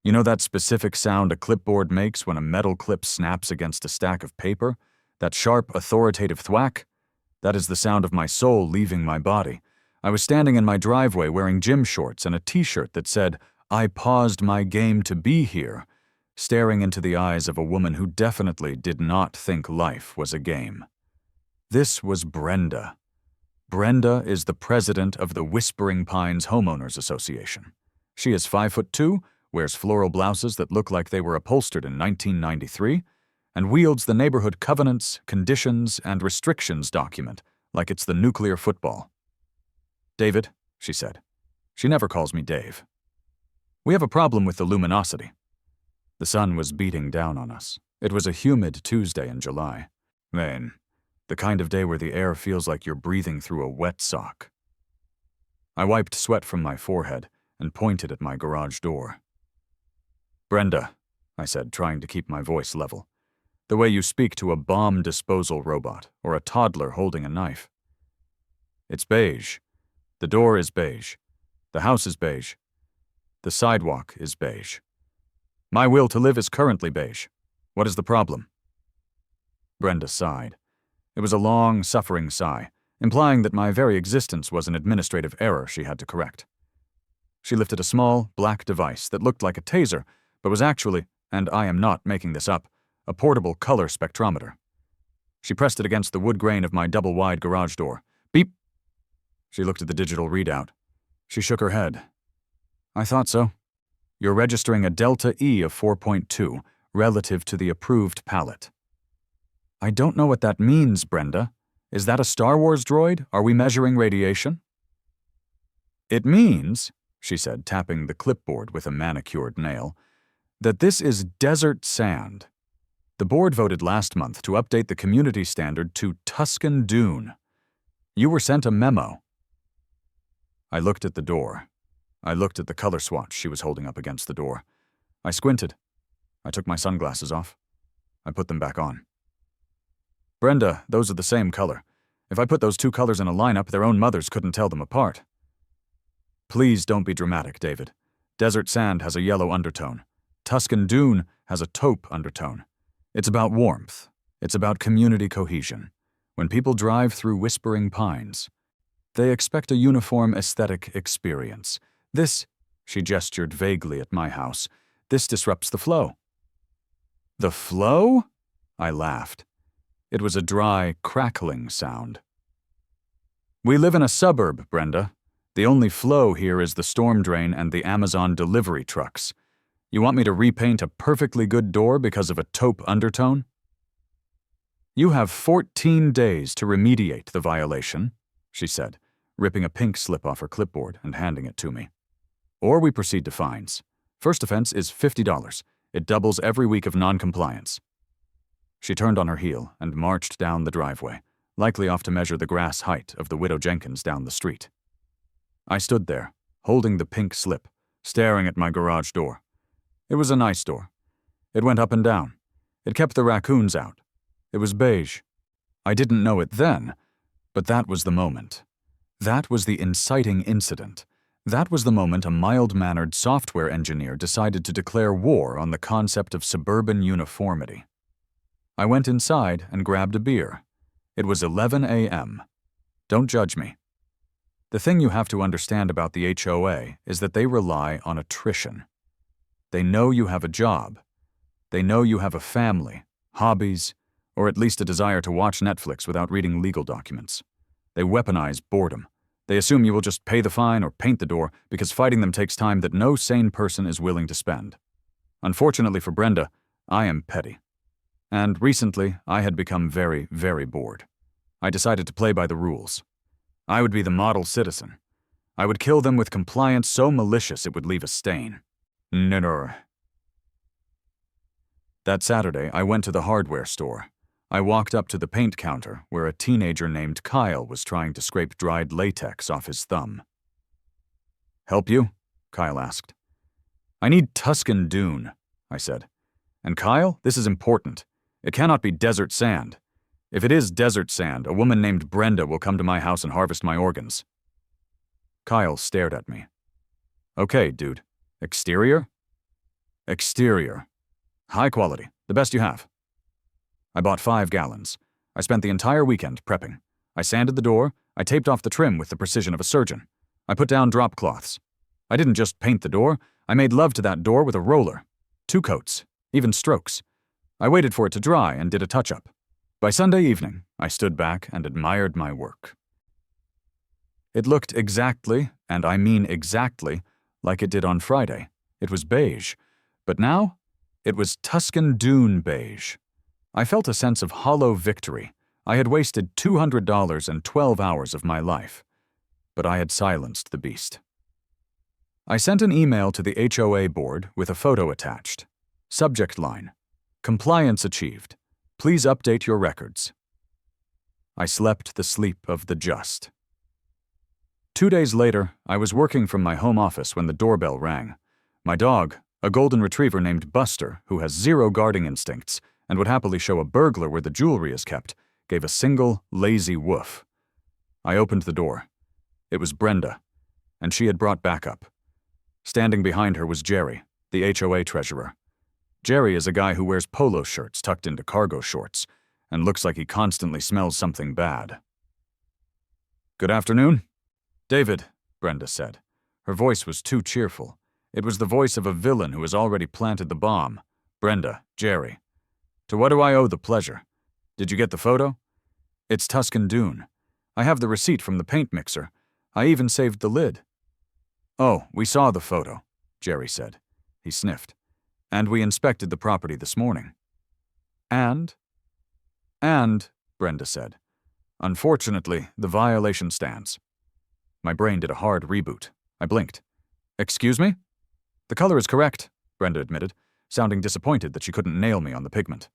You know that specific sound a clipboard makes when a metal clip snaps against a stack of paper? That sharp, authoritative thwack? That is the sound of my soul leaving my body. I was standing in my driveway wearing gym shorts and a t-shirt that said, "I paused my game to be here," staring into the eyes of a woman who definitely did not think life was a game. This was Brenda. Brenda is the president of the Whispering Pines Homeowners Association. She is 5'2", wears floral blouses that look like they were upholstered in 1993, and wields the neighborhood covenants, conditions, and restrictions document like it's the nuclear football. "David," she said. She never calls me Dave. "We have a problem with the luminosity." The sun was beating down on us. It was a humid Tuesday in July. Man, the kind of day where the air feels like you're breathing through a wet sock. I wiped sweat from my forehead and pointed at my garage door. "Brenda," I said, trying to keep my voice level, "the way you speak to a bomb disposal robot or a toddler holding a knife. It's beige. The door is beige. The house is beige. The sidewalk is beige. My will to live is currently beige. What is the problem?" Brenda sighed. It was a long, suffering sigh, implying that my very existence was an administrative error she had to correct. She lifted a small, black device that looked like a taser, but was actually, and I am not making this up, a portable color spectrometer. She pressed it against the wood grain of my double-wide garage door. Beep! She looked at the digital readout. She shook her head. "I thought so. You're registering a delta E of 4.2 relative to the approved pallet." "I don't know what that means, Brenda. Is that a Star Wars droid? Are we measuring radiation?" "It means," she said, tapping the clipboard with a manicured nail, "that this is desert sand. The board voted last month to update the community standard to Tuscan Dune. You were sent a memo." I looked at the door. I looked at the color swatch she was holding up against the door. I squinted. I took my sunglasses off. I put them back on. "Brenda, those are the same color. If I put those two colors in a lineup, their own mothers couldn't tell them apart." "Please don't be dramatic, David. Desert sand has a yellow undertone. Tuscan Dune has a taupe undertone. It's about warmth. It's about community cohesion. When people drive through Whispering Pines, they expect a uniform aesthetic experience. This," she gestured vaguely at my house, "this disrupts the flow." "The flow?" I laughed. It was a dry, crackling sound. "We live in a suburb, Brenda. The only flow here is the storm drain and the Amazon delivery trucks. You want me to repaint a perfectly good door because of a taupe undertone?" "You have 14 days to remediate the violation," she said, ripping a pink slip off her clipboard and handing it to me. "Or we proceed to fines. First offense is $50. It doubles every week of non-compliance." She turned on her heel and marched down the driveway, likely off to measure the grass height of the Widow Jenkins down the street. I stood there, holding the pink slip, staring at my garage door. It was a nice door. It went up and down. It kept the raccoons out. It was beige. I didn't know it then, but that was the moment. That was the inciting incident. That was the moment a mild-mannered software engineer decided to declare war on the concept of suburban uniformity. I went inside and grabbed a beer. It was 11 a.m. Don't judge me. The thing you have to understand about the HOA is that they rely on attrition. They know you have a job. They know you have a family, hobbies, or at least a desire to watch Netflix without reading legal documents. They weaponize boredom. They assume you will just pay the fine or paint the door because fighting them takes time that no sane person is willing to spend. Unfortunately for Brenda, I am petty. And recently, I had become very, very bored. I decided to play by the rules. I would be the model citizen. I would kill them with compliance so malicious it would leave a stain. Nr. That Saturday, I went to the hardware store. I walked up to the paint counter where a teenager named Kyle was trying to scrape dried latex off his thumb. "Help you?" Kyle asked. "I need Tuscan Dune," I said. "And Kyle, this is important. It cannot be desert sand. If it is desert sand, a woman named Brenda will come to my house and harvest my organs." Kyle stared at me. "Okay, dude. Exterior?" Exterior. High quality. The best you have. I bought 5 gallons. I spent the entire weekend prepping. I sanded the door. I taped off the trim with the precision of a surgeon. I put down drop cloths. I didn't just paint the door. I made love to that door with a roller. 2 coats. Even strokes. I waited for it to dry and did a touch-up. By Sunday evening, I stood back and admired my work. It looked exactly, and I mean exactly, like it did on Friday. It was beige. But now, it was Tuscan Dune beige. I felt a sense of hollow victory. I had wasted $200 and 12 hours of my life. But I had silenced the beast. I sent an email to the HOA board with a photo attached. Subject line: Compliance achieved. Please update your records. I slept the sleep of the just. 2 days later, I was working from my home office when the doorbell rang. My dog, a golden retriever named Buster, who has 0 guarding instincts and would happily show a burglar where the jewelry is kept, gave a single, lazy woof. I opened the door. It was Brenda, and she had brought backup. Standing behind her was Jerry, the HOA treasurer. Jerry is a guy who wears polo shirts tucked into cargo shorts and looks like he constantly smells something bad. "Good afternoon." "David," Brenda said. Her voice was too cheerful. It was the voice of a villain who has already planted the bomb. "Brenda, Jerry. To what do I owe the pleasure? Did you get the photo?" "It's Tuscan Dune. I have the receipt from the paint mixer. I even saved the lid." "Oh, we saw the photo," Jerry said. He sniffed. "And we inspected the property this morning." And, Brenda said, "unfortunately, the violation stands." My brain did a hard reboot. I blinked. "Excuse me?" "The color is correct," Brenda admitted, sounding disappointed that she couldn't nail me on the pigment.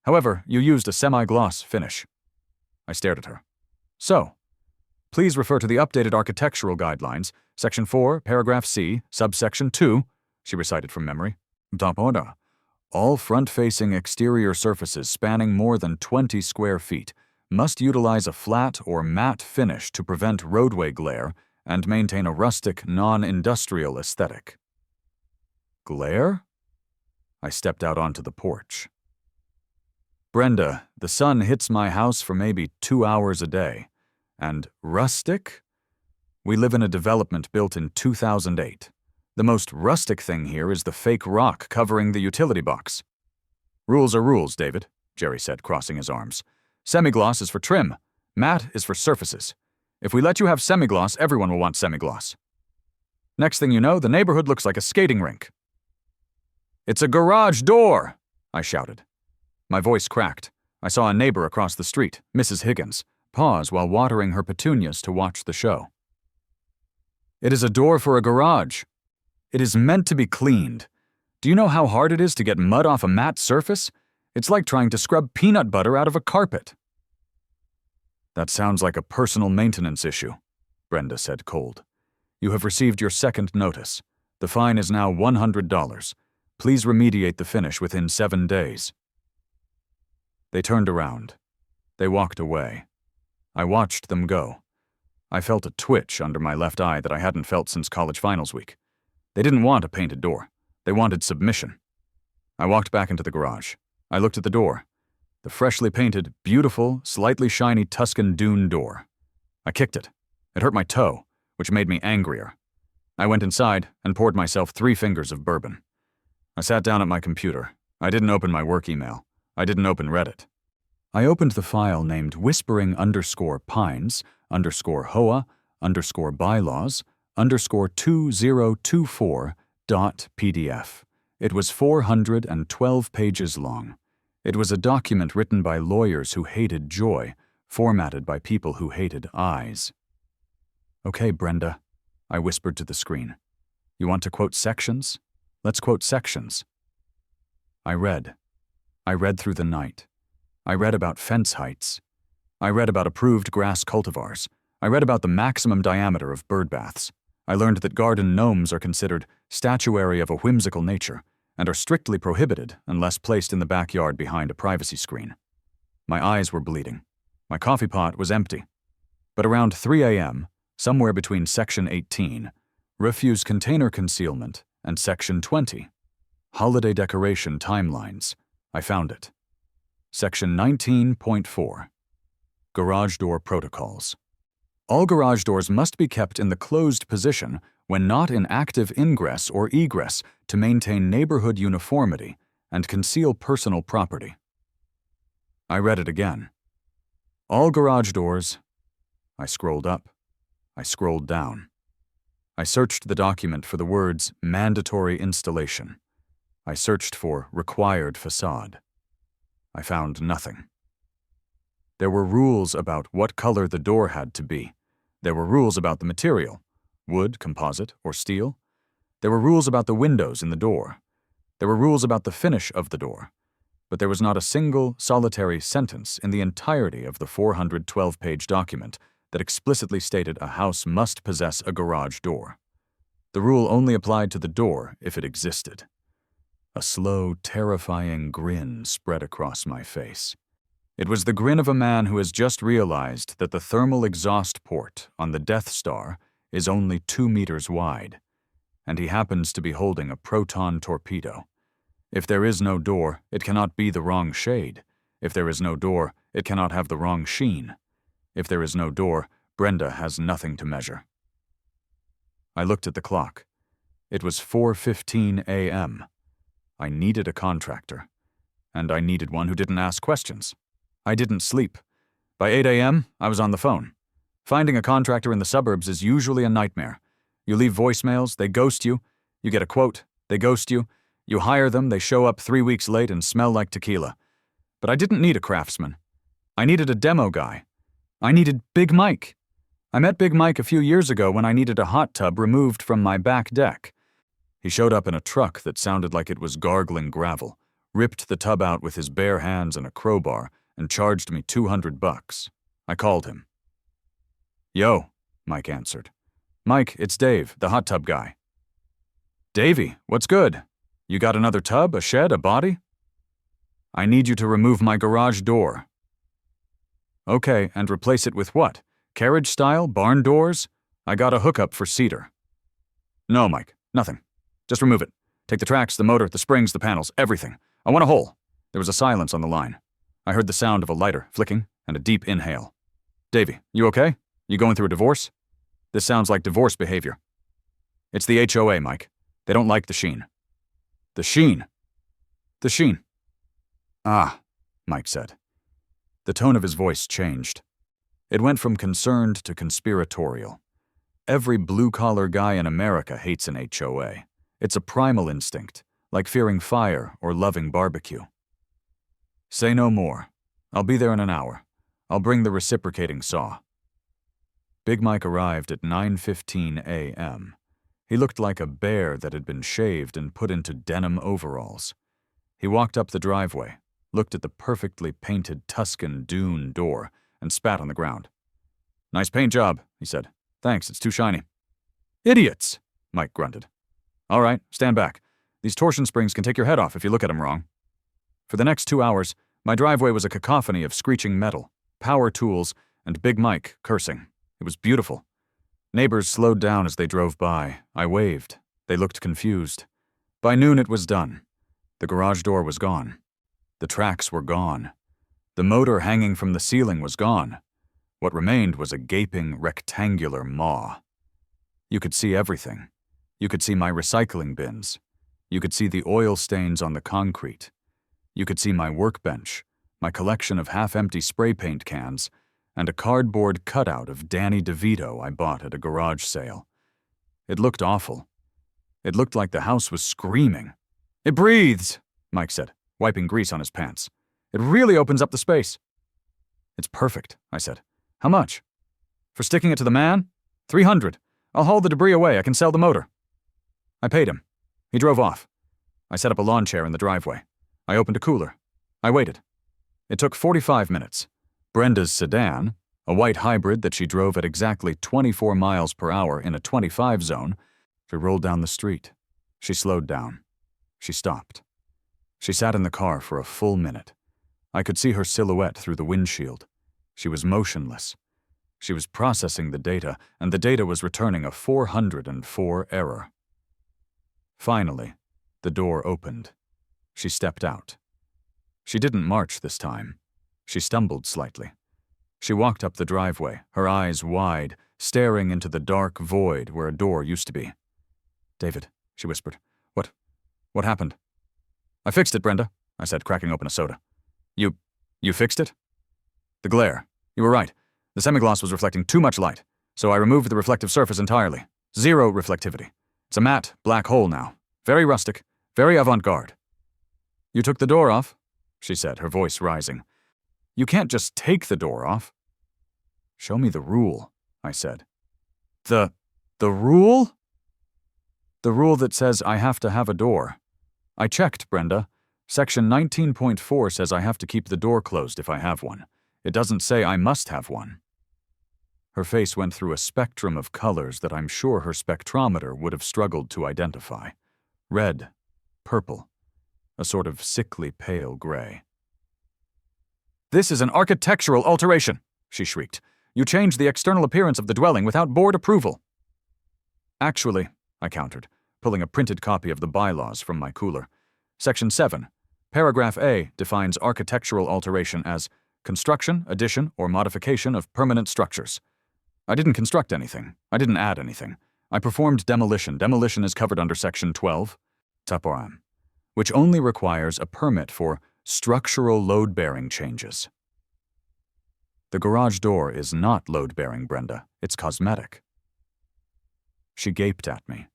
"However, you used a semi-gloss finish." I stared at her. "So, please refer to the updated architectural guidelines, Section 4, Paragraph C, Subsection 2, she recited from memory. Top order. All front-facing exterior surfaces spanning more than 20 square feet must utilize a flat or matte finish to prevent roadway glare and maintain a rustic, non-industrial aesthetic. Glare? I stepped out onto the porch. "Brenda, the sun hits my house for maybe 2 hours a day. And rustic? We live in a development built in 2008. The most rustic thing here is the fake rock covering the utility box." "Rules are rules, David," Jerry said, crossing his arms. "Semi-gloss is for trim. Matte is for surfaces. If we let you have semi-gloss, everyone will want semi-gloss. Next thing you know, the neighborhood looks like a skating rink." "It's a garage door!" I shouted. My voice cracked. I saw a neighbor across the street, Mrs. Higgins, pause while watering her petunias to watch the show. "It is a door for a garage. It is meant to be cleaned. Do you know how hard it is to get mud off a matte surface? It's like trying to scrub peanut butter out of a carpet." "That sounds like a personal maintenance issue," Brenda said cold. "You have received your second notice. The fine is now $100. Please remediate the finish within 7 days." They turned around. They walked away. I watched them go. I felt a twitch under my left eye that I hadn't felt since college finals week. They didn't want a painted door. They wanted submission. I walked back into the garage. I looked at the door. The freshly painted, beautiful, slightly shiny Tuscan Dune door. I kicked it. It hurt my toe, which made me angrier. I went inside and poured myself 3 fingers of bourbon. I sat down at my computer. I didn't open my work email. I didn't open Reddit. I opened the file named whispering_pines_HOA_bylaws_2024.pdf. It was 412 pages long. It was a document written by lawyers who hated joy, formatted by people who hated eyes. "Okay, Brenda," I whispered to the screen. "You want to quote sections? Let's quote sections." I read. I read through the night. I read about fence heights. I read about approved grass cultivars. I read about the maximum diameter of bird baths. I learned that garden gnomes are considered statuary of a whimsical nature and are strictly prohibited unless placed in the backyard behind a privacy screen. My eyes were bleeding. My coffee pot was empty. But around 3 a.m., somewhere between Section 18, refuse container concealment, and Section 20, Holiday decoration timelines. I found it. Section 19.4. Garage door protocols. All garage doors must be kept in the closed position when not in active ingress or egress to maintain neighborhood uniformity and conceal personal property. I read it again. All garage doors. I scrolled up. I scrolled down. I searched the document for the words mandatory installation. I searched for required facade. I found nothing. There were rules about what color the door had to be. There were rules about the material, wood, composite, or steel. There were rules about the windows in the door. There were rules about the finish of the door. But there was not a single, solitary sentence in the entirety of the 412-page document that explicitly stated a house must possess a garage door. The rule only applied to the door if it existed. A slow, terrifying grin spread across my face. It was the grin of a man who has just realized that the thermal exhaust port on the Death Star is only 2 meters wide, and he happens to be holding a proton torpedo. If there is no door, it cannot be the wrong shade. If there is no door, it cannot have the wrong sheen. If there is no door, Brenda has nothing to measure. I looked at the clock. It was 4:15 a.m. I needed a contractor, and I needed one who didn't ask questions. I didn't sleep. By 8 a.m., I was on the phone. Finding a contractor in the suburbs is usually a nightmare. You leave voicemails, they ghost you. You get a quote, they ghost you. You hire them, they show up 3 weeks late and smell like tequila. But I didn't need a craftsman. I needed a demo guy. I needed Big Mike. I met Big Mike a few years ago when I needed a hot tub removed from my back deck. He showed up in a truck that sounded like it was gargling gravel, ripped the tub out with his bare hands and a crowbar, and charged me $200. I called him. "Yo," Mike answered. "Mike, it's Dave, the hot tub guy." "Davey, what's good? You got another tub, a shed, a body?" "I need you to remove my garage door." "Okay, and replace it with what? Carriage style, barn doors? I got a hookup for cedar." "No, Mike, nothing. Just remove it. Take the tracks, the motor, the springs, the panels, everything. I want a hole." There was a silence on the line. I heard the sound of a lighter flicking and a deep inhale. "Davey, you okay? You going through a divorce? This sounds like divorce behavior." "It's the HOA, Mike. They don't like the sheen." "The sheen?" "The sheen." "Ah," Mike said. The tone of his voice changed. It went from concerned to conspiratorial. Every blue-collar guy in America hates an HOA. It's a primal instinct, like fearing fire or loving barbecue. "Say no more. I'll be there in an hour. I'll bring the reciprocating saw." Big Mike arrived at 9:15 a.m. He looked like a bear that had been shaved and put into denim overalls. He walked up the driveway, looked at the perfectly painted Tuscan dune door, and spat on the ground. "Nice paint job," he said. "Thanks, it's too shiny." "Idiots," Mike grunted. "All right, stand back. These torsion springs can take your head off if you look at them wrong." For the next 2 hours, my driveway was a cacophony of screeching metal, power tools, and Big Mike cursing. It was beautiful. Neighbors slowed down as they drove by. I waved. They looked confused. By noon it was done. The garage door was gone. The tracks were gone. The motor hanging from the ceiling was gone. What remained was a gaping, rectangular maw. You could see everything. You could see my recycling bins. You could see the oil stains on the concrete. You could see my workbench, my collection of half-empty spray paint cans, and a cardboard cutout of Danny DeVito I bought at a garage sale. It looked awful. It looked like the house was screaming. "It breathes," Mike said, wiping grease on his pants. "It really opens up the space." "It's perfect," I said. "How much?" "For sticking it to the man? $300. I'll haul the debris away. I can sell the motor." I paid him. He drove off. I set up a lawn chair in the driveway. I opened a cooler. I waited. It took 45 minutes. Brenda's sedan, a white hybrid that she drove at exactly 24 miles per hour in a 25 zone, she rolled down the street. She slowed down. She stopped. She sat in the car for a full minute. I could see her silhouette through the windshield. She was motionless. She was processing the data, and the data was returning a 404 error. Finally, the The door opened. She stepped out. She didn't march this time. She stumbled slightly. She walked up the driveway, her eyes wide, staring into the dark void where a door used to be. "David," she whispered. What happened?" "I fixed it, Brenda," I said, cracking open a soda. You fixed it?" "The glare. You were right. The semigloss was reflecting too much light, so I removed the reflective surface entirely. Zero reflectivity. It's a matte, black hole now. Very rustic, very avant-garde." "You took the door off?" she said, her voice rising. "You can't just take the door off." "Show me the rule," I said. The rule?" "The rule that says I have to have a door. I checked, Brenda. Section 19.4 says I have to keep the door closed if I have one. It doesn't say I must have one." Her face went through a spectrum of colors that I'm sure her spectrometer would have struggled to identify. Red, purple, a sort of sickly pale gray. "This is an architectural alteration," she shrieked. "You changed the external appearance of the dwelling without board approval." "Actually," I countered, pulling a printed copy of the bylaws from my cooler. Section 7, Paragraph A defines architectural alteration as construction, addition, or modification of permanent structures. I didn't construct anything. I didn't add anything. I performed demolition. Demolition is covered under Section 12, Taporam, which only requires a permit for structural load-bearing changes. The garage door is not load-bearing, Brenda. It's cosmetic. She gaped at me.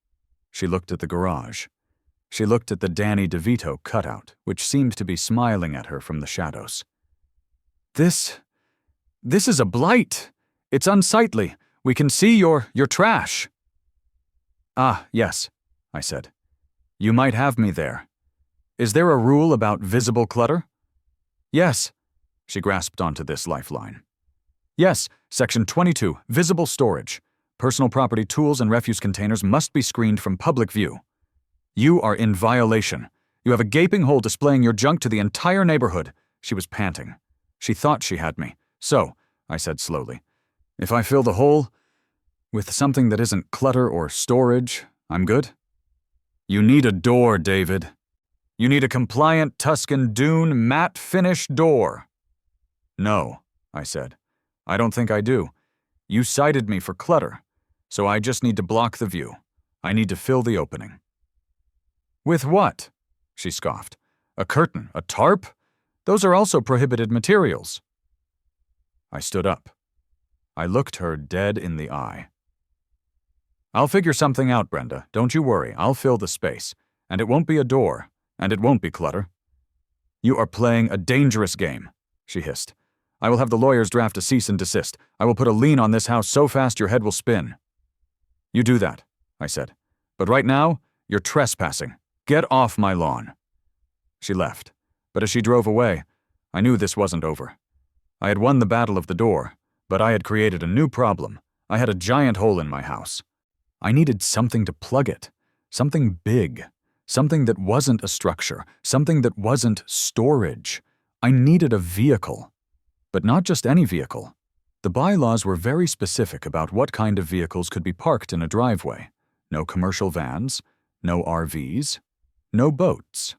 She looked at the garage. She looked at the Danny DeVito cutout, which seemed to be smiling at her from the shadows. This is a blight. It's unsightly. We can see your trash." "Ah, yes," I said. "You might have me there. Is there a rule about visible clutter?" "Yes." She grasped onto this lifeline. "Yes, Section 22, visible storage. Personal property tools and refuse containers must be screened from public view. You are in violation. You have a gaping hole displaying your junk to the entire neighborhood." She was panting. She thought she had me. "So," I said slowly, "if I fill the hole with something that isn't clutter or storage, I'm good?" "You need a door, David. You need a compliant Tuscan Dune matte finish door." "No," I said. "I don't think I do. You cited me for clutter, so I just need to block the view. I need to fill the opening." "With what?" she scoffed. "A curtain, a tarp? Those are also prohibited materials." I stood up. I looked her dead in the eye. "I'll figure something out, Brenda. Don't you worry. I'll fill the space. And it won't be a door. And it won't be clutter." "You are playing a dangerous game," she hissed. "I will have the lawyers draft a cease and desist. I will put a lien on this house so fast your head will spin." "You do that," I said. "But right now, you're trespassing. Get off my lawn." She left, but as she drove away, I knew this wasn't over. I had won the battle of the door, but I had created a new problem. I had a giant hole in my house. I needed something to plug it, something big, something that wasn't a structure, something that wasn't storage. I needed a vehicle, but not just any vehicle. The bylaws were very specific about what kind of vehicles could be parked in a driveway. No commercial vans, no RVs, no boats.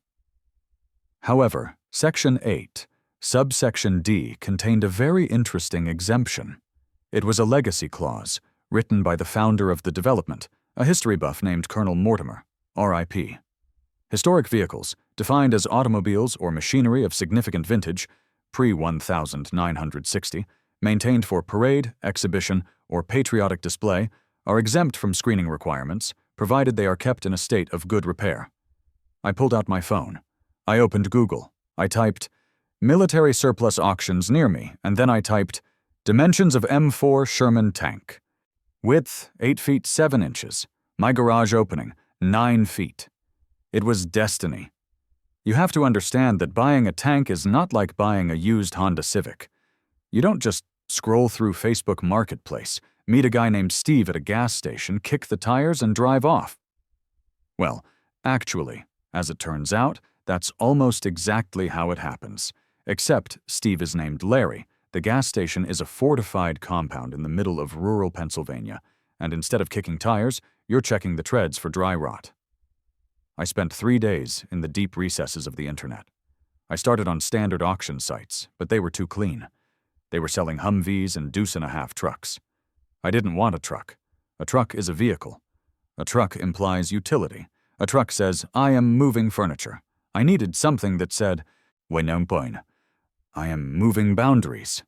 However, Section 8, subsection D, contained a very interesting exemption. It was a legacy clause, written by the founder of the development, a history buff named Colonel Mortimer, R.I.P. Historic vehicles, defined as automobiles or machinery of significant vintage, pre-1960, maintained for parade, exhibition, or patriotic display, are exempt from screening requirements, provided they are kept in a state of good repair. I pulled out my phone. I opened Google. I typed, "military surplus auctions near me," and then I typed, "dimensions of M4 Sherman tank. Width, 8 feet 7 inches. My garage opening, 9 feet. It was destiny. You have to understand that buying a tank is not like buying a used Honda Civic. You don't just scroll through Facebook Marketplace, meet a guy named Steve at a gas station, kick the tires, and drive off. Well, actually, as it turns out, that's almost exactly how it happens. Except Steve is named Larry. The gas station is a fortified compound in the middle of rural Pennsylvania, and instead of kicking tires, you're checking the treads for dry rot. I spent 3 days in the deep recesses of the internet. I started on standard auction sites, but they were too clean. They were selling Humvees and deuce-and-a-half trucks. I didn't want a truck. A truck is a vehicle. A truck implies utility. A truck says, I am moving furniture. I needed something that said, Wenongpoin. I am moving boundaries.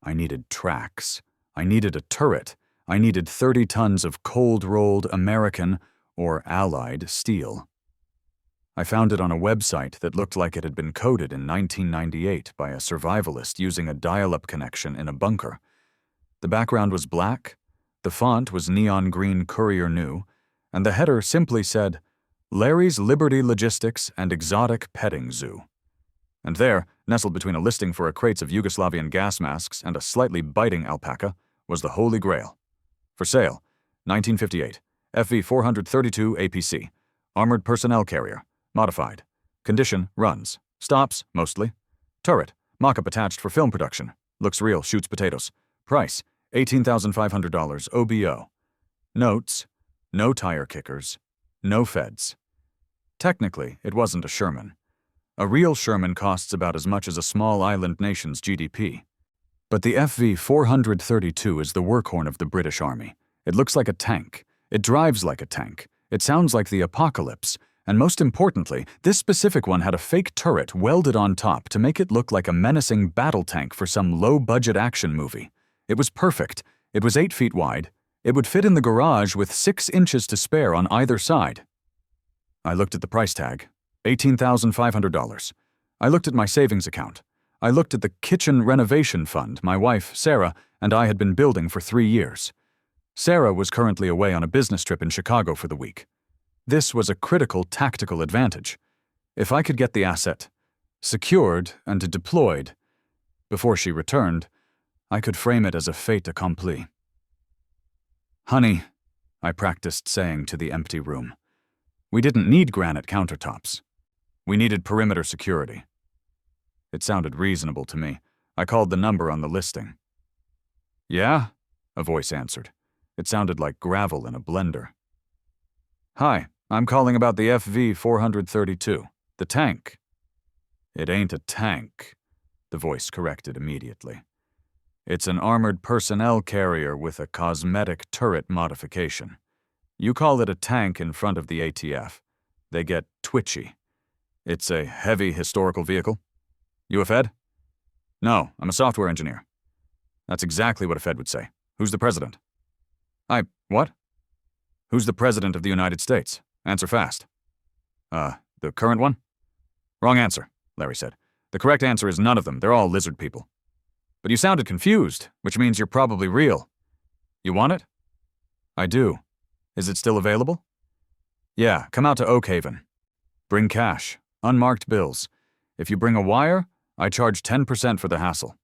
I needed tracks. I needed a turret. I needed 30 tons of cold-rolled American, or Allied, steel. I found it on a website that looked like it had been coded in 1998 by a survivalist using a dial-up connection in a bunker. The background was black, the font was neon green Courier New, and the header simply said, Larry's Liberty Logistics and Exotic Petting Zoo. And there, nestled between a listing for a crates of Yugoslavian gas masks and a slightly biting alpaca, was the Holy Grail. For sale, 1958, FV 432 APC, armored personnel carrier, modified. Condition, runs. Stops, mostly. Turret, mock-up attached for film production. Looks real, shoots potatoes. Price, $18,500 OBO. Notes, no tire kickers, no feds. Technically, it wasn't a Sherman. A real Sherman costs about as much as a small island nation's GDP. But the FV 432 is the workhorn of the British Army. It looks like a tank. It drives like a tank. It sounds like the apocalypse. And most importantly, this specific one had a fake turret welded on top to make it look like a menacing battle tank for some low-budget action movie. It was perfect. It was 8 feet wide. It would fit in the garage with 6 inches to spare on either side. I looked at the price tag, $18,500. I looked at my savings account. I looked at the kitchen renovation fund my wife, Sarah, and I had been building for 3 years. Sarah was currently away on a business trip in Chicago for the week. This was a critical tactical advantage. If I could get the asset secured and deployed before she returned, I could frame it as a fait accompli. Honey, I practiced saying to the empty room. We didn't need granite countertops. We needed perimeter security. It sounded reasonable to me. I called the number on the listing. Yeah? A voice answered. It sounded like gravel in a blender. Hi, I'm calling about the FV 432, the tank. It ain't a tank, the voice corrected immediately. It's an armored personnel carrier with a cosmetic turret modification. You call it a tank in front of the ATF. They get twitchy. It's a heavy historical vehicle. You a Fed? No, I'm a software engineer. That's exactly what a Fed would say. Who's the president? What? Who's the president of the United States? Answer fast. The current one? Wrong answer, Larry said. The correct answer is none of them. They're all lizard people. But you sounded confused, which means you're probably real. You want it? I do. Is it still available? Yeah, come out to Oak Haven. Bring cash, unmarked bills. If you bring a wire, I charge 10% for the hassle.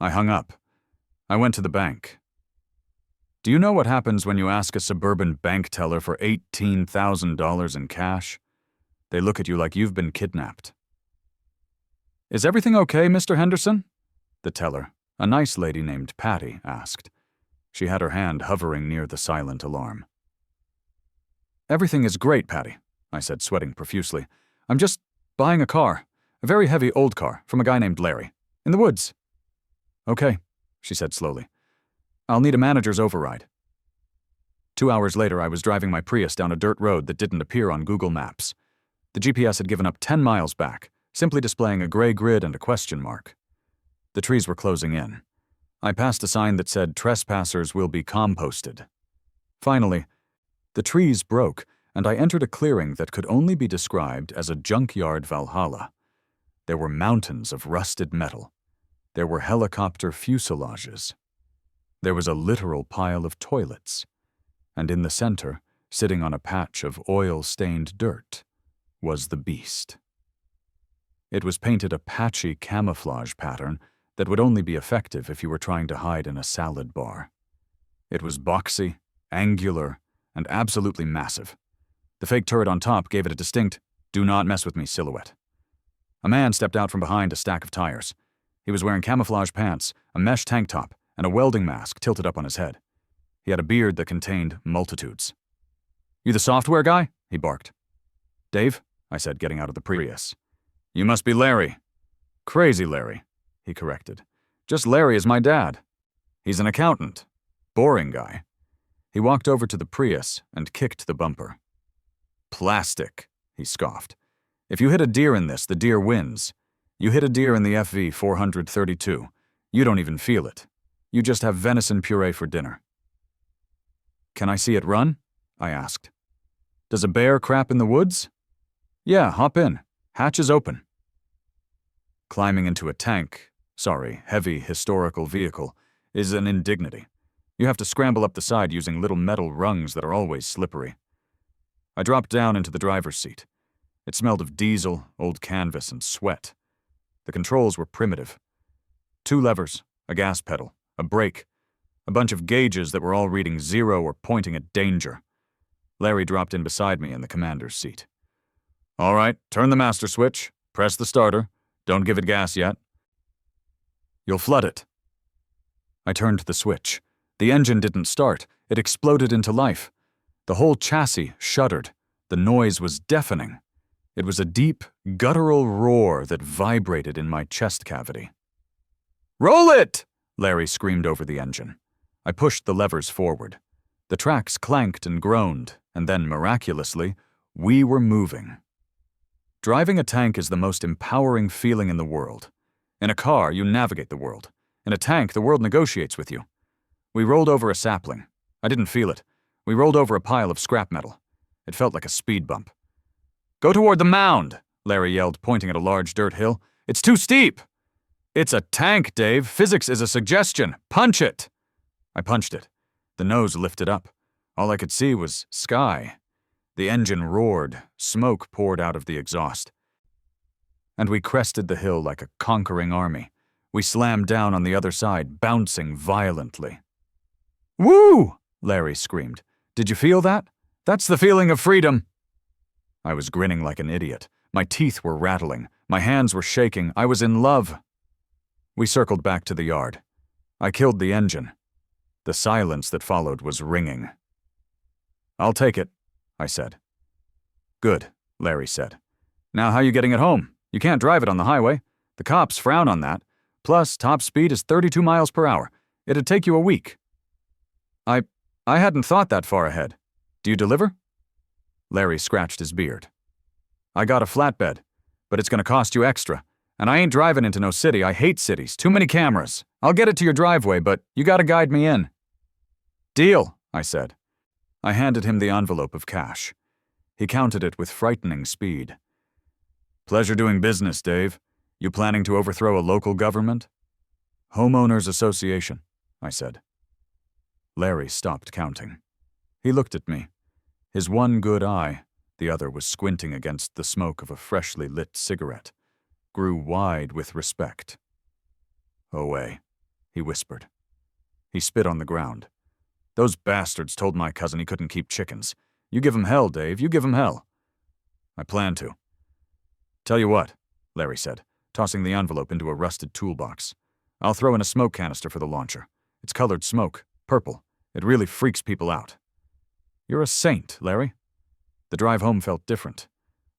I hung up. I went to the bank. Do you know what happens when you ask a suburban bank teller for $18,000 in cash? They look at you like you've been kidnapped. Is everything okay, Mr. Henderson? The teller, a nice lady named Patty, asked. She had her hand hovering near the silent alarm. Everything is great, Patty, I said, sweating profusely. I'm just buying a car, a very heavy old car, from a guy named Larry, in the woods. Okay, she said slowly. I'll need a manager's override. 2 hours later, I was driving my Prius down a dirt road that didn't appear on Google Maps. The GPS had given up 10 miles back, simply displaying a gray grid and a question mark. The trees were closing in. I passed a sign that said, "Trespassers will be composted." Finally, the trees broke, and I entered a clearing that could only be described as a junkyard Valhalla. There were mountains of rusted metal. There were helicopter fuselages. There was a literal pile of toilets. And in the center, sitting on a patch of oil-stained dirt, was the beast. It was painted a patchy camouflage pattern that would only be effective if you were trying to hide in a salad bar. It was boxy, angular, and absolutely massive. The fake turret on top gave it a distinct, "Do not mess with me" silhouette. A man stepped out from behind a stack of tires. He was wearing camouflage pants, a mesh tank top, and a welding mask tilted up on his head. He had a beard that contained multitudes. "You the software guy?" he barked. "Dave?" I said, getting out of the Prius. "You must be Larry." "Crazy Larry," he corrected. "Just Larry is my dad. He's an accountant. Boring guy." He walked over to the Prius and kicked the bumper. "Plastic," he scoffed. "If you hit a deer in this, the deer wins. You hit a deer in the FV 432. You don't even feel it. You just have venison puree for dinner." "Can I see it run?" I asked. "Does a bear crap in the woods?" "Yeah, hop in. Hatch is open." Climbing into a heavy historical vehicle, is an indignity. You have to scramble up the side using little metal rungs that are always slippery. I dropped down into the driver's seat. It smelled of diesel, old canvas, and sweat. The controls were primitive. 2 levers, a gas pedal, a brake, a bunch of gauges that were all reading 0 or pointing at danger. Larry dropped in beside me in the commander's seat. "All right, turn the master switch, press the starter, don't give it gas yet. You'll flood it." I turned the switch. The engine didn't start. It exploded into life. The whole chassis shuddered. The noise was deafening. It was a deep, guttural roar that vibrated in my chest cavity. "Roll it!" Larry screamed over the engine. I pushed the levers forward. The tracks clanked and groaned, and then, miraculously, we were moving. Driving a tank is the most empowering feeling in the world. In a car, you navigate the world. In a tank, the world negotiates with you. We rolled over a sapling. I didn't feel it. We rolled over a pile of scrap metal. It felt like a speed bump. "Go toward the mound," Larry yelled, pointing at a large dirt hill. "It's too steep." "It's a tank, Dave. Physics is a suggestion. Punch it." I punched it. The nose lifted up. All I could see was sky. The engine roared. Smoke poured out of the exhaust. And we crested the hill like a conquering army. We slammed down on the other side, bouncing violently. "Woo!" Larry screamed. "Did you feel that? That's the feeling of freedom." I was grinning like an idiot. My teeth were rattling. My hands were shaking. I was in love. We circled back to the yard. I killed the engine. The silence that followed was ringing. "I'll take it," I said. "Good," Larry said. "Now how you getting it home? You can't drive it on the highway. The cops frown on that. Plus, top speed is 32 miles per hour. It'd take you a week." I hadn't thought that far ahead. "Do you deliver?" Larry scratched his beard. "I got a flatbed, but it's gonna cost you extra. And I ain't driving into no city. I hate cities. Too many cameras. I'll get it to your driveway, but you gotta guide me in." "Deal," I said. I handed him the envelope of cash. He counted it with frightening speed. "Pleasure doing business, Dave. You planning to overthrow a local government?" "Homeowners Association," I said. Larry stopped counting. He looked at me. His one good eye, the other was squinting against the smoke of a freshly lit cigarette, grew wide with respect. "OA," he whispered. He spit on the ground. "Those bastards told my cousin he couldn't keep chickens. You give 'em hell, Dave, you give 'em hell." "I plan to." "Tell you what," Larry said, tossing the envelope into a rusted toolbox. "I'll throw in a smoke canister for the launcher. It's colored smoke, purple. It really freaks people out." "You're a saint, Larry." The drive home felt different.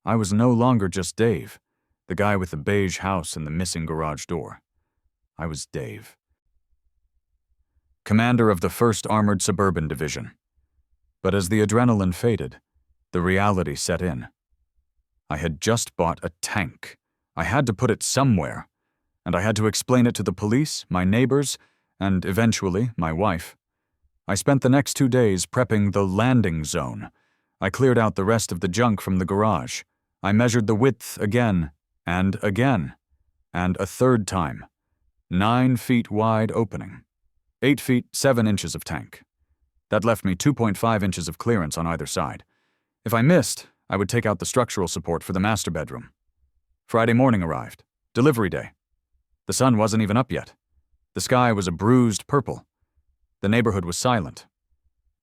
I was no longer just Dave, the guy with the beige house and the missing garage door. I was Dave. Commander of the 1st Armored Suburban Division. But as the adrenaline faded, the reality set in. I had just bought a tank. I had to put it somewhere, and I had to explain it to the police, my neighbors, and eventually my wife. I spent the next 2 days prepping the landing zone. I cleared out the rest of the junk from the garage. I measured the width again, and again, and a third time. 9 feet wide opening. 8 feet 7 inches of tank. That left me 2.5 inches of clearance on either side. If I missed, I would take out the structural support for the master bedroom. Friday morning arrived. Delivery day. The sun wasn't even up yet. The sky was a bruised purple. The neighborhood was silent.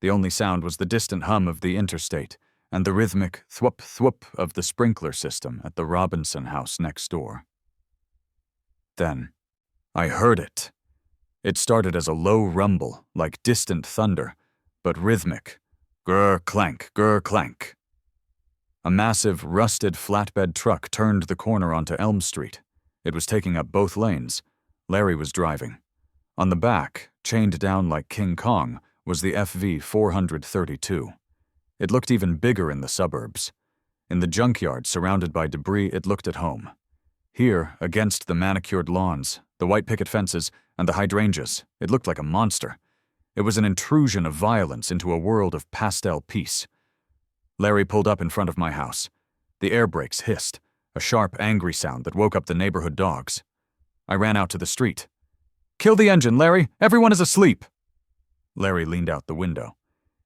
The only sound was the distant hum of the interstate and the rhythmic thwup-thwup of the sprinkler system at the Robinson house next door. Then, I heard it. It started as a low rumble, like distant thunder, but rhythmic. Grr-clank, grr-clank. A massive, rusted flatbed truck turned the corner onto Elm Street. It was taking up both lanes. Larry was driving. On the back, chained down like King Kong, was the FV 432. It looked even bigger in the suburbs. In the junkyard, surrounded by debris, it looked at home. Here, against the manicured lawns, the white picket fences, and the hydrangeas, it looked like a monster. It was an intrusion of violence into a world of pastel peace. Larry pulled up in front of my house. The air brakes hissed, a sharp, angry sound that woke up the neighborhood dogs. I ran out to the street. "Kill the engine, Larry! Everyone is asleep!" Larry leaned out the window.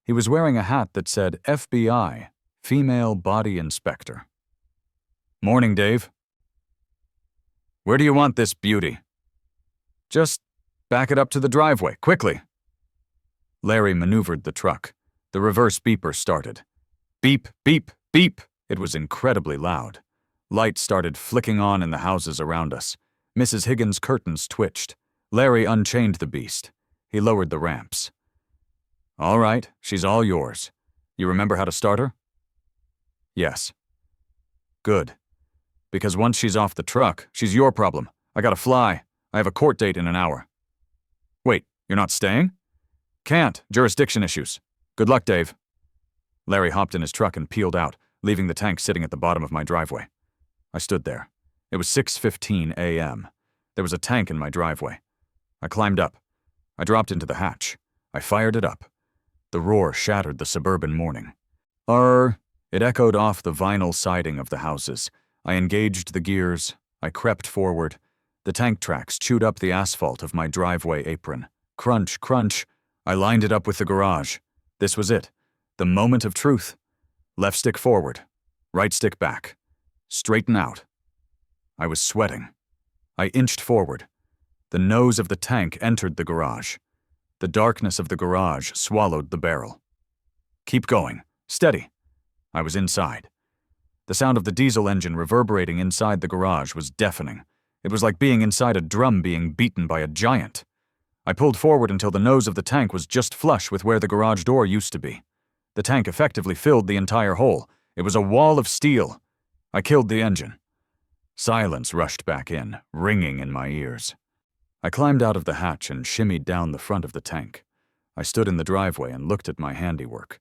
He was wearing a hat that said FBI, Female Body Inspector. "Morning, Dave." "Where do you want this beauty?" "Just back it up to the driveway, quickly." Larry maneuvered the truck. The reverse beeper started. Beep, beep, beep. It was incredibly loud. Lights started flicking on in the houses around us. Mrs. Higgins' curtains twitched. Larry unchained the beast. He lowered the ramps. "All right, she's all yours. You remember how to start her?" "Yes." "Good. Because once she's off the truck, she's your problem. I gotta fly. I have a court date in an hour." "Wait, you're not staying?" "Can't. Jurisdiction issues. Good luck, Dave." Larry hopped in his truck and peeled out, leaving the tank sitting at the bottom of my driveway. I stood there. It was 6:15 a.m. There was a tank in my driveway. I climbed up. I dropped into the hatch. I fired it up. The roar shattered the suburban morning. It echoed off the vinyl siding of the houses. I engaged the gears. I crept forward. The tank tracks chewed up the asphalt of my driveway apron. Crunch, crunch. I lined it up with the garage. This was it. The moment of truth. Left stick forward. Right stick back. Straighten out. I was sweating. I inched forward. The nose of the tank entered the garage. The darkness of the garage swallowed the barrel. "Keep going. Steady." I was inside. The sound of the diesel engine reverberating inside the garage was deafening. It was like being inside a drum being beaten by a giant. I pulled forward until the nose of the tank was just flush with where the garage door used to be. The tank effectively filled the entire hole. It was a wall of steel. I killed the engine. Silence rushed back in, ringing in my ears. I climbed out of the hatch and shimmied down the front of the tank. I stood in the driveway and looked at my handiwork.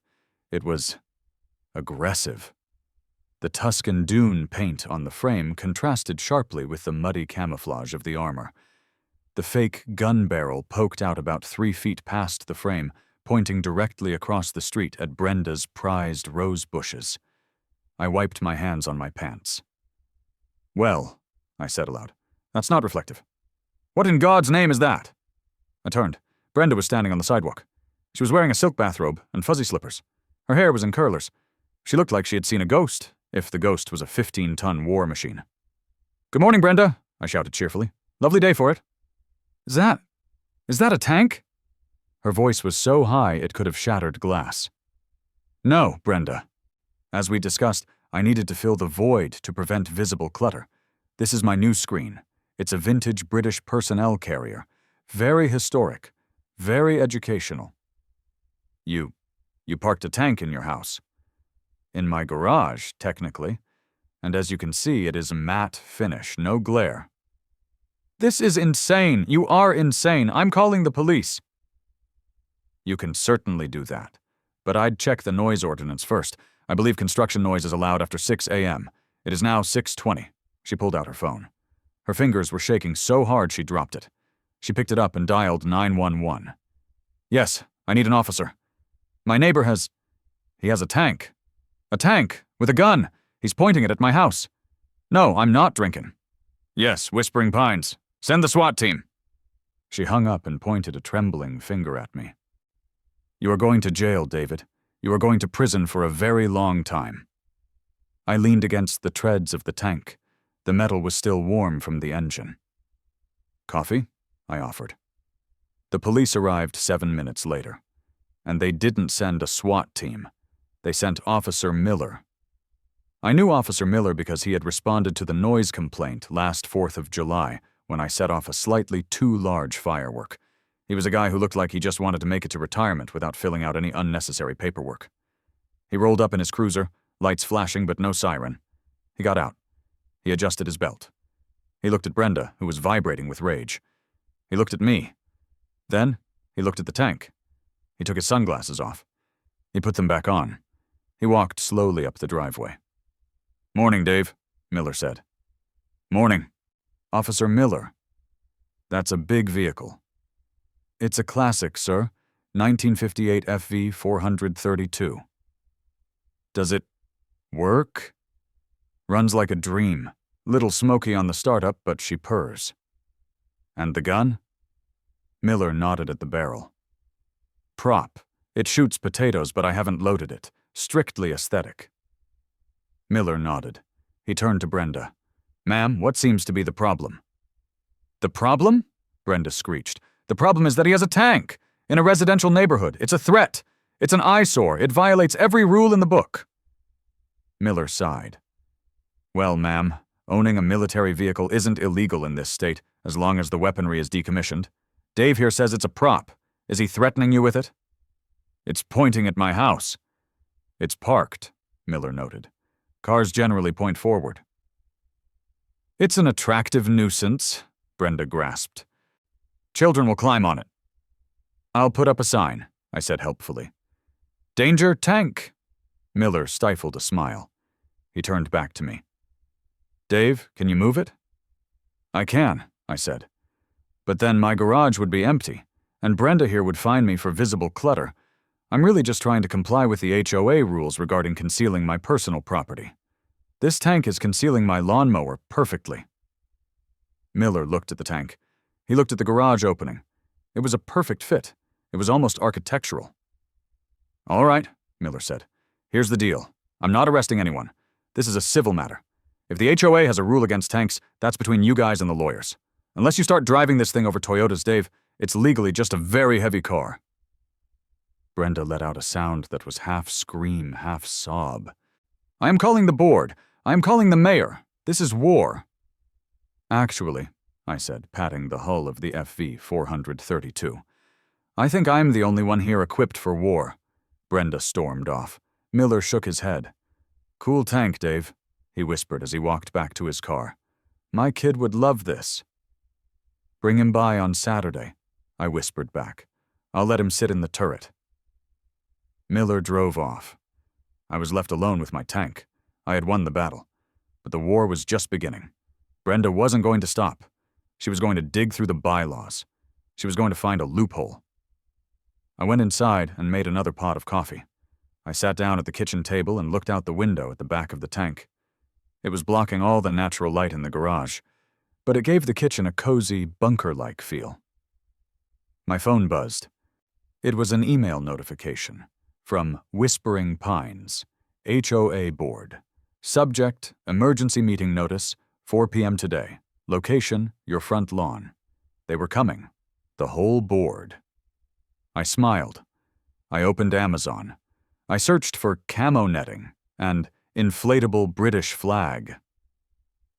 It was aggressive. The Tuscan dune paint on the frame contrasted sharply with the muddy camouflage of the armor. The fake gun barrel poked out about 3 feet past the frame, pointing directly across the street at Brenda's prized rose bushes. I wiped my hands on my pants. "Well," I said aloud, "that's not reflective. What in God's name is that?" I turned. Brenda was standing on the sidewalk. She was wearing a silk bathrobe and fuzzy slippers. Her hair was in curlers. She looked like she had seen a ghost, if the ghost was a 15-ton war machine. "Good morning, Brenda," I shouted cheerfully. "Lovely day for it." Is that a tank?" Her voice was so high it could have shattered glass. "No, Brenda. As we discussed, I needed to fill the void to prevent visible clutter. This is my new screen. It's a vintage British personnel carrier. Very historic. Very educational." You parked a tank in your house." "In my garage, technically. And as you can see, it is a matte finish, no glare." "This is insane. You are insane. I'm calling the police." "You can certainly do that. But I'd check the noise ordinance first. I believe construction noise is allowed after 6 a.m. It is now 6:20. She pulled out her phone. Her fingers were shaking so hard she dropped it. She picked it up and dialed 911. "Yes, I need an officer. My neighbor he has a tank. A tank, with a gun. He's pointing it at my house. No, I'm not drinking." "Yes, Whispering Pines. Send the SWAT team." She hung up and pointed a trembling finger at me. "You are going to jail, David. You are going to prison for a very long time." I leaned against the treads of the tank. The metal was still warm from the engine. "Coffee?" I offered. The police arrived 7 minutes later. And they didn't send a SWAT team. They sent Officer Miller. I knew Officer Miller because he had responded to the noise complaint last 4th of July when I set off a slightly too large firework. He was a guy who looked like he just wanted to make it to retirement without filling out any unnecessary paperwork. He rolled up in his cruiser, lights flashing but no siren. He got out. He adjusted his belt. He looked at Brenda, who was vibrating with rage. He looked at me. Then, he looked at the tank. He took his sunglasses off. He put them back on. He walked slowly up the driveway. "Morning, Dave," Miller said. "Morning. Officer Miller. That's a big vehicle." "It's a classic, sir. 1958 FV 432. "Does it work?" "Runs like a dream. Little smoky on the startup, but she purrs." "And the gun?" Miller nodded at the barrel. "Prop. It shoots potatoes, but I haven't loaded it. Strictly aesthetic." Miller nodded. He turned to Brenda. "Ma'am, what seems to be the problem?" "The problem?" Brenda screeched. "The problem is that he has a tank! In a residential neighborhood. It's a threat. It's an eyesore. It violates every rule in the book." Miller sighed. "Well, ma'am, owning a military vehicle isn't illegal in this state, as long as the weaponry is decommissioned. Dave here says it's a prop. Is he threatening you with it?" "It's pointing at my house." "It's parked," Miller noted. "Cars generally point forward." "It's an attractive nuisance," Brenda grasped. "Children will climb on it." "I'll put up a sign," I said helpfully. "Danger, tank!" Miller stifled a smile. He turned back to me. "Dave, can you move it?" "I can," I said. "But then my garage would be empty, and Brenda here would find me for visible clutter. I'm really just trying to comply with the HOA rules regarding concealing my personal property. This tank is concealing my lawnmower perfectly." Miller looked at the tank. He looked at the garage opening. It was a perfect fit. It was almost architectural. "All right," Miller said. "Here's the deal. I'm not arresting anyone. This is a civil matter. If the HOA has a rule against tanks, that's between you guys and the lawyers. Unless you start driving this thing over Toyotas, Dave, it's legally just a very heavy car." Brenda let out a sound that was half scream, half sob. "I am calling the board. I am calling the mayor. This is war." "Actually," I said, patting the hull of the FV 432, "I think I'm the only one here equipped for war." Brenda stormed off. Miller shook his head. "Cool tank, Dave," he whispered as he walked back to his car. "My kid would love this." "Bring him by on Saturday," I whispered back. "I'll let him sit in the turret." Miller drove off. I was left alone with my tank. I had won the battle. But the war was just beginning. Brenda wasn't going to stop. She was going to dig through the bylaws. She was going to find a loophole. I went inside and made another pot of coffee. I sat down at the kitchen table and looked out the window at the back of the tank. It was blocking all the natural light in the garage, but it gave the kitchen a cozy, bunker-like feel. My phone buzzed. It was an email notification from Whispering Pines, HOA Board. Subject, emergency meeting notice, 4 p.m. today. Location, your front lawn. They were coming. The whole board. I smiled. I opened Amazon. I searched for camo netting and inflatable British flag.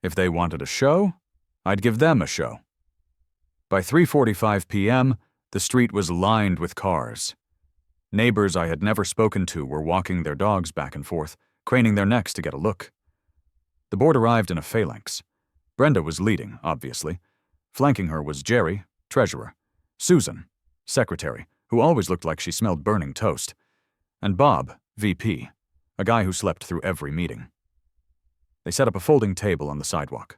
If they wanted a show, I'd give them a show. By 3:45 p.m., the street was lined with cars. Neighbors I had never spoken to were walking their dogs back and forth, craning their necks to get a look. The board arrived in a phalanx. Brenda was leading, obviously. Flanking her was Jerry, treasurer, Susan, secretary, who always looked like she smelled burning toast, and Bob, VP, a guy who slept through every meeting. They set up a folding table on the sidewalk.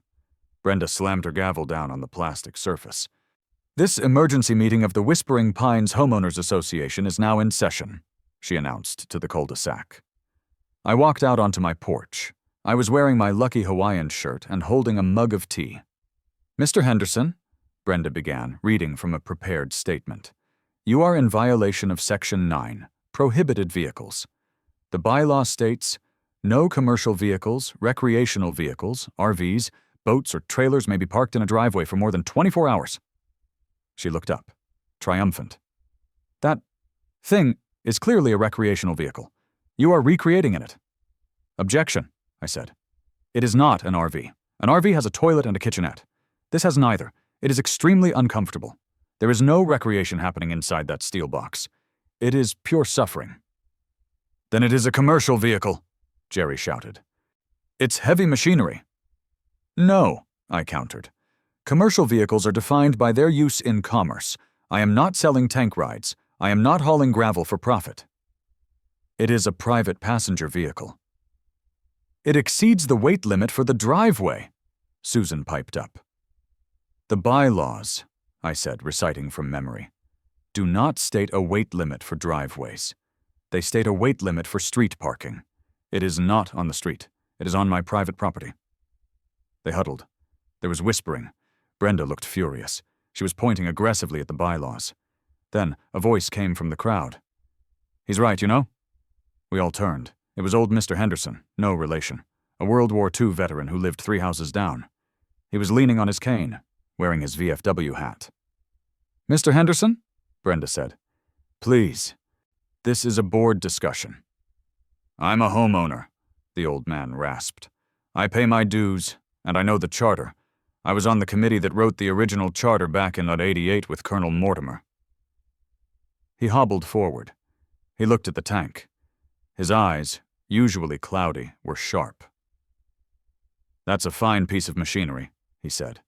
Brenda slammed her gavel down on the plastic surface. "This emergency meeting of the Whispering Pines Homeowners Association is now in session," she announced to the cul-de-sac. I walked out onto my porch. I was wearing my Lucky Hawaiian shirt and holding a mug of tea. "Mr. Henderson," Brenda began, reading from a prepared statement, "you are in violation of Section 9, Prohibited Vehicles. The bylaw states, no commercial vehicles, recreational vehicles, RVs, boats, or trailers may be parked in a driveway for more than 24 hours. She looked up, triumphant. "That thing is clearly a recreational vehicle. You are recreating in it." "Objection," I said. "It is not an RV. An RV has a toilet and a kitchenette. This has neither. It is extremely uncomfortable. There is no recreation happening inside that steel box. It is pure suffering." "Then it is a commercial vehicle," Jerry shouted. It's heavy machinery. No, I countered. Commercial vehicles are defined by their use in commerce. I am not selling tank rides. I am not hauling gravel for profit. It is a private passenger vehicle. It exceeds the weight limit for the driveway, Susan piped up. The bylaws, I said, reciting from memory, do not state a weight limit for driveways. They state a weight limit for street parking. It is not on the street. It is on my private property. They huddled. There was whispering. Brenda looked furious. She was pointing aggressively at the bylaws. Then a voice came from the crowd. He's right, you know? We all turned. It was old Mr. Henderson, no relation, a World War II veteran who lived 3 houses down. He was leaning on his cane, wearing his VFW hat. Mr. Henderson? Brenda said. Please. This is a board discussion. I'm a homeowner, the old man rasped. I pay my dues, and I know the charter. I was on the committee that wrote the original charter back in '88 with Colonel Mortimer. He hobbled forward. He looked at the tank. His eyes, usually cloudy, were sharp. That's a fine piece of machinery, he said.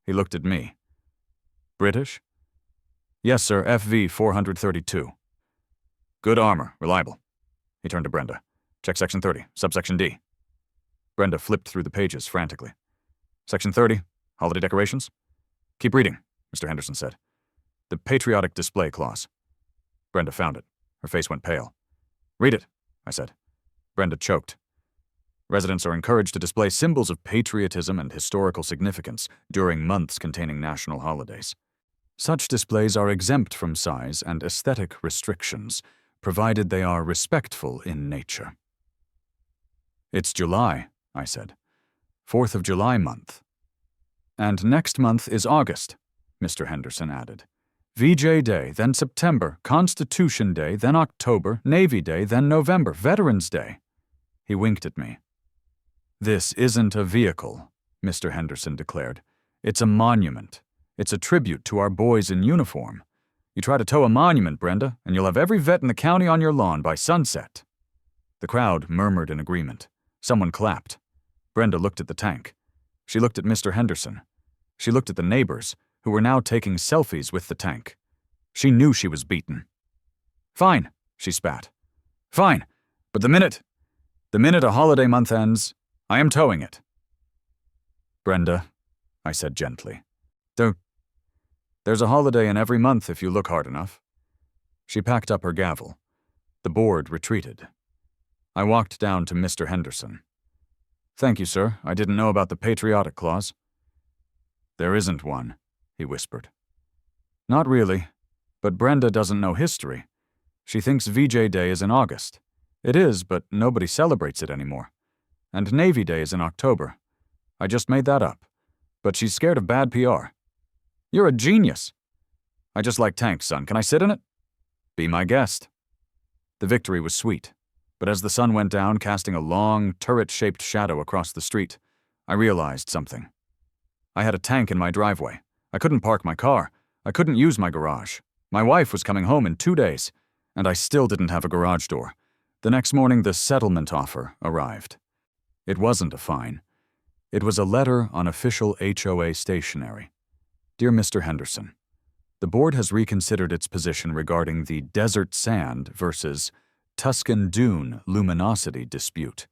He looked at me. British? Yes, sir, FV 432. Good armor, reliable. He turned to Brenda. Check Section 30, subsection D. Brenda flipped through the pages frantically. Section 30, holiday decorations? Keep reading, Mr. Henderson said. The patriotic display clause. Brenda found it. Her face went pale. Read it, I said. Brenda choked. Residents are encouraged to display symbols of patriotism and historical significance during months containing national holidays. Such displays are exempt from size and aesthetic restrictions, provided they are respectful in nature. It's July, I said. 4th of July month. And next month is August, Mr. Henderson added. VJ Day, then September, Constitution Day, then October, Navy Day, then November, Veterans Day. He winked at me. This isn't a vehicle, Mr. Henderson declared. It's a monument. It's a tribute to our boys in uniform. You try to tow a monument, Brenda, and you'll have every vet in the county on your lawn by sunset. The crowd murmured in agreement. Someone clapped. Brenda looked at the tank. She looked at Mr. Henderson. She looked at the neighbors, who were now taking selfies with the tank. She knew she was beaten. Fine, she spat. Fine, but the minute a holiday month ends, I am towing it. Brenda, I said gently, there's a holiday in every month if you look hard enough. She packed up her gavel. The board retreated. I walked down to Mr. Henderson. Thank you, sir. I didn't know about the patriotic clause. There isn't one, he whispered. Not really, but Brenda doesn't know history. She thinks VJ Day is in August. It is, but nobody celebrates it anymore. And Navy Day is in October. I just made that up. But she's scared of bad PR. You're a genius. I just like tanks, son. Can I sit in it? Be my guest. The victory was sweet, but as the sun went down, casting a long, turret-shaped shadow across the street, I realized something. I had a tank in my driveway. I couldn't park my car. I couldn't use my garage. My wife was coming home in 2 days, and I still didn't have a garage door. The next morning, the settlement offer arrived. It wasn't a fine. It was a letter on official HOA stationery. Dear Mr. Henderson, the board has reconsidered its position regarding the desert sand versus Tuscan dune luminosity dispute.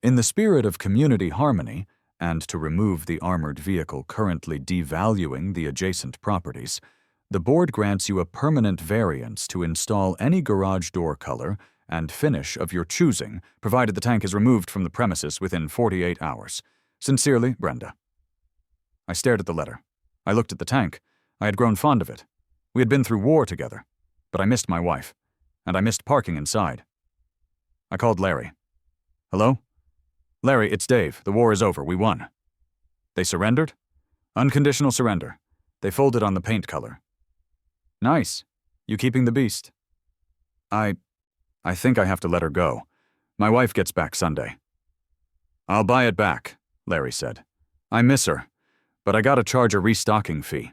In the spirit of community harmony, and to remove the armored vehicle currently devaluing the adjacent properties, the board grants you a permanent variance to install any garage door color and finish of your choosing, provided the tank is removed from the premises within 48 hours. Sincerely, Brenda. I stared at the letter. I looked at the tank. I had grown fond of it. We had been through war together, but I missed my wife, and I missed parking inside. I called Larry. Hello? Larry, it's Dave. The war is over. We won. They surrendered? Unconditional surrender. They folded on the paint color. Nice. You keeping the beast? I think I have to let her go. My wife gets back Sunday. I'll buy it back, Larry said. I miss her, but I gotta charge a restocking fee.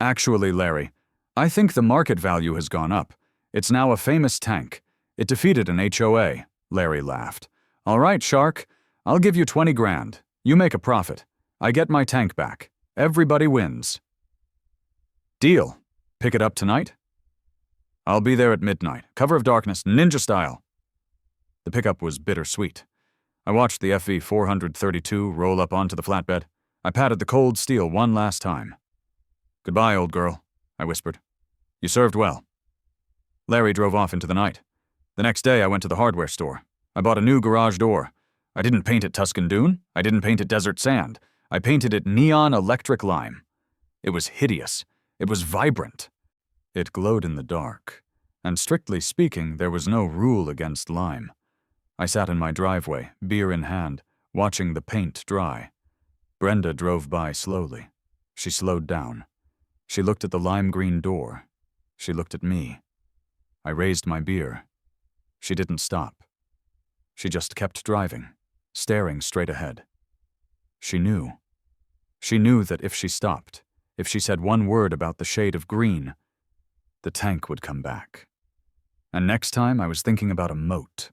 Actually, Larry, I think the market value has gone up. It's now a famous tank. It defeated an HOA. Larry laughed. All right, Shark. I'll give you 20 grand. You make a profit. I get my tank back. Everybody wins. Deal. Pick it up tonight? I'll be there at midnight. Cover of darkness, ninja style. The pickup was bittersweet. I watched the FV 432 roll up onto the flatbed. I patted the cold steel one last time. Goodbye, old girl, I whispered. You served well. Larry drove off into the night. The next day, I went to the hardware store. I bought a new garage door. I didn't paint it Tuscan Dune. I didn't paint it Desert Sand. I painted it neon electric lime. It was hideous. It was vibrant. It glowed in the dark. And strictly speaking, there was no rule against lime. I sat in my driveway, beer in hand, watching the paint dry. Brenda drove by slowly. She slowed down. She looked at the lime green door. She looked at me. I raised my beer. She didn't stop. She just kept driving, staring straight ahead. She knew. She knew that if she stopped, if she said one word about the shade of green, the tank would come back. And next time I was thinking about a moat.